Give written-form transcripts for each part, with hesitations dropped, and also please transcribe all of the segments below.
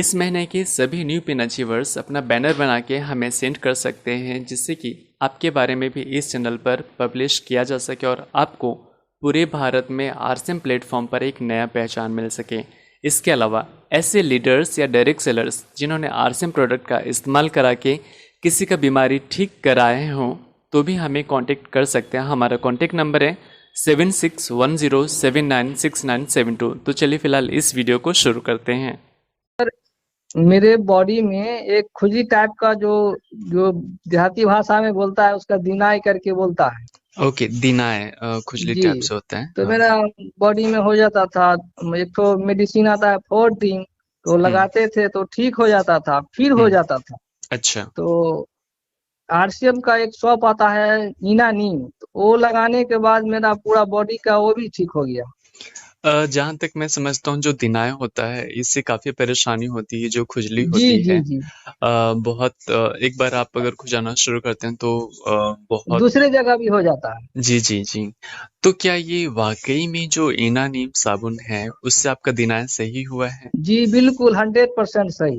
इस महीने के सभी न्यू पिन अचीवर्स अपना बैनर बना के हमें सेंड कर सकते हैं, जिससे कि आपके बारे में भी इस चैनल पर पब्लिश किया जा सके और आपको पूरे भारत में आरसीएम प्लेटफॉर्म पर एक नया पहचान मिल सके। इसके अलावा ऐसे लीडर्स या डायरेक्ट सेलर्स जिन्होंने आरसीएम प्रोडक्ट का इस्तेमाल करा के किसी का बीमारी ठीक कराए हों, तो भी हमें कांटेक्ट कर सकते हैं। हमारा कांटेक्ट नंबर है 7610796972। तो चलिए फिलहाल इस वीडियो को शुरू करते हैं। मेरे बॉडी में एक खुजली टाइप का जो जो देहाती भाषा में बोलता है उसका दिनाई करके बोलता है। ओके, दिनाए खुजली जी। टाइप से होता है, तो हाँ। मेरा बॉडी में हो जाता था। एक तो मेडिसिन आता है 14, तो हम्म। लगाते थे तो ठीक हो जाता था, फिर हो हम्म। जाता था। अच्छा। तो आरसीएम का एक शॉप आता है ईना नीम, तो वो लगाने के बाद मेरा पूरा बॉडी का वो भी ठीक हो गया। जहाँ तक मैं समझता हूँ, जो दिनाए होता है इससे काफी परेशानी होती है, जो खुजली जी होती जी है। जी। बहुत एक बार आप अगर खुजाना शुरू करते हैं तो बहुत। दूसरे जगह भी हो जाता है। जी जी जी। तो क्या ये वाकई में जो ईना नीम साबुन है उससे आपका दिनाए सही हुआ है? जी बिल्कुल 100% सही।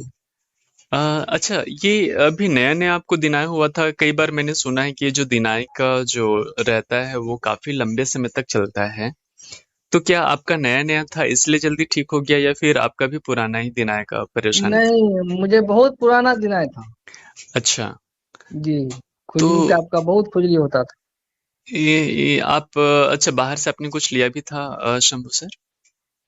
अच्छा, ये अभी नया नया आपको दिनाए हुआ था? कई बार मैंने सुना है कि ये जो दिनाए का जो रहता है वो काफी लंबे समय तक चलता है। तो क्या आपका नया नया था इसलिए जल्दी ठीक हो गया, या फिर आपका भी पुराना ही दिनाए का परेशानी थी? नहीं, मुझे बहुत पुराना दिनाई था। अच्छा। जी। तो खुजली टाइप का बहुत खुजली होता था। ये आप अच्छा, बाहर से आपने कुछ लिया भी था शंभू सर?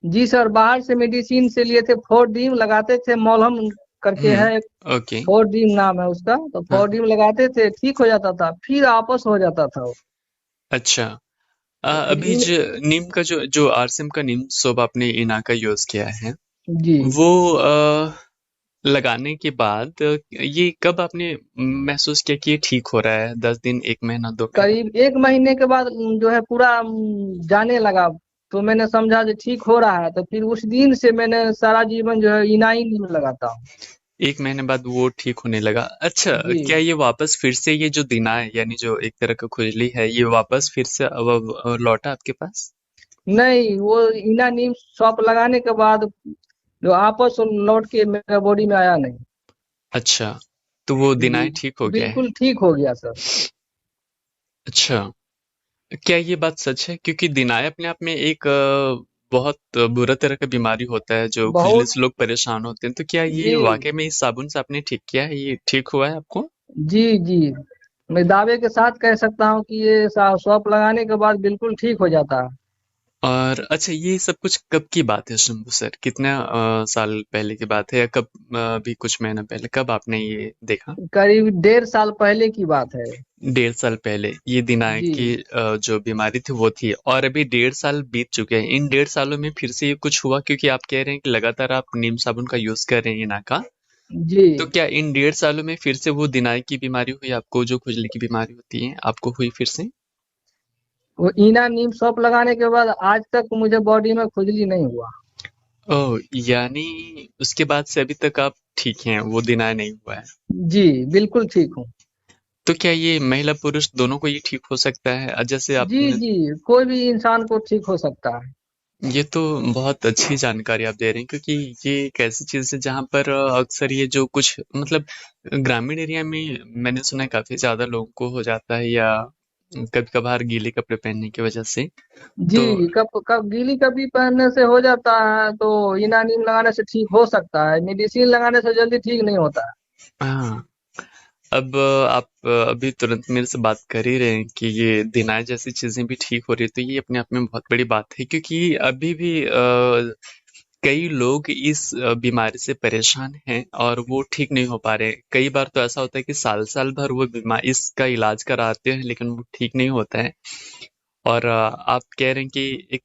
जी सर, बाहर से मेडिसिन से लिए थे, 4 डीम लगाते थे, मॉलहम करके है एक। ओके। 4 डीम नाम है उसका, तो हाँ। 4 डीम लगाते थे, ठीक हो जाता था, फिर आपस हो जाता था वो। अच्छा। तो फिर अभी इन। जो नीम का जो जो आरसीएम का नीम सोप आपने इना का यूज किया है, जी। वो लगाने के बाद ये कब आपने महसूस किया कि ये ठीक हो रहा है? 10 दिन, 1 महीना, 2 महीना? करीब 1 महीने के बाद जो है पूरा जाने लगा। तो मैंने समझा जो ठीक हो रहा है, तो फिर उस दिन से मैंने सारा जीवन जो है इनाई नीम लगाता हूँ। 1 महीने बाद वो ठीक होने लगा। अच्छा, जी। क्या ये वापस फिर से ये जो दिना है, यानी जो एक तरह का खुजली है, ये वापस फिर से अब लौटा आपके पास? नहीं, वो इना नीम सौंफ लगाने के बाद जो आपस लौट के मेरे बॉडी में आया नहीं। अच्छा, तो वो जी। दिनाए ठीक हो गया है। बिल्कुल ठीक हो गया सर। अच्छा, क्या ये बात सच है? क्योंकि दिनाए अपने आप में एक बहुत बुरा तरह का बीमारी होता है, जो खुजली बहुत। से लोग परेशान होते हैं। तो क्या ये जी वाकई में इस साबुन से आपने ठीक किया है? ये ठीक हुआ है आपको? जी जी। मैं दावे के साथ कह सकता हूँ कि ये सौंफ लगाने के बाद बिल्कुल ठीक हो जाता है। और अच्छा, ये सब कुछ कब की बात है शंभू सर? कितने साल पहले की बात है, या कब अभी कुछ महीना पहले कब आपने ये देखा? करीब 1.5 साल पहले की बात है। 1.5 साल पहले ये दिनाए जी। की जो बीमारी थी वो थी, और अभी 1.5 साल बीत चुके हैं। इन 1.5 सालों में फिर से ये कुछ हुआ? क्योंकि आप कह रहे हैं कि लगातार आप नीम साबुन का यूज कर रहे हैं इना का। जी। तो क्या इन 1.5 सालों में फिर से वो दिनाए की बीमारी हुई आपको, जो खुजली की बीमारी होती है आपको हुई फिर से? वो इना नीम सौंफ लगाने के बाद आज तक मुझे बॉडी में खुजली नहीं हुआ। ओह, यानी उसके बाद से अभी तक आप ठीक हैं, वो दिनाए नहीं हुआ है। जी बिल्कुल ठीक हूँ। तो क्या ये महिला पुरुष दोनों को ये ठीक हो सकता है? जैसे जी आपने, जी। कोई भी इंसान को ठीक हो सकता है। ये तो बहुत अच्छी जानकारी आप दे रहे हैं, क्योंकि ये एक ऐसी चीज है जहाँ पर अक्सर ये जो कुछ मतलब ग्रामीण एरिया में मैंने सुना है काफी ज्यादा लोगों को हो जाता है, या कभी कभार गीले कपड़े पहनने की वजह से। जी। तो कब कब गीली कभी पहनने से हो जाता है, तो इना नीम लगाने से ठीक हो सकता है, मेडिसिन लगाने से जल्दी ठीक नहीं होता है। हाँ, अब आप अभी तुरंत मेरे से बात कर ही रहे हैं कि ये दिनाय जैसी चीजें भी ठीक हो रही है, तो ये अपने आप में बहुत बड़ी बात है, क्योंकि अभी भी कई लोग इस बीमारी से परेशान हैं और वो ठीक नहीं हो पा रहे। कई बार तो ऐसा होता है कि साल साल भर वो बीमार इसका इलाज कराते हैं, लेकिन वो ठीक नहीं होता है। और आप कह रहे हैं कि एक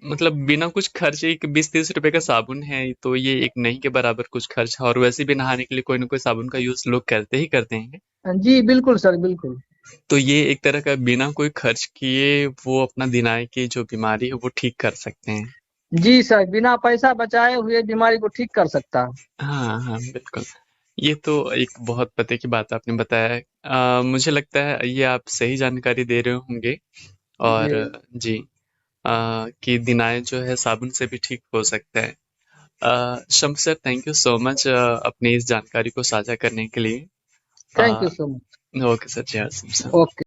मतलब बिना कुछ खर्च एक 20-30 रुपए का साबुन है, तो ये एक नहीं के बराबर कुछ खर्च है, और वैसे भी नहाने के लिए कोई ना कोई साबुन का यूज लोग करते ही करते हैं। जी बिल्कुल सर, बिल्कुल। तो ये एक तरह का बिना कोई खर्च किए वो अपना दिनाय की जो बीमारी है वो ठीक कर सकते हैं। जी सर, बिना पैसा बचाए हुए बीमारी को ठीक कर सकता है। हाँ हाँ, बिल्कुल। ये तो एक बहुत पते की बात आपने बताया है। मुझे लगता है ये आप सही जानकारी दे रहे होंगे। और जी। जी, कि दिनाय जो है साबुन से भी ठीक हो सकता है। Shams sir, thank you so much अपनी इस जानकारी को साझा करने के लिए। Thank you so much. Okay sir, जय सिंह सर। ओके।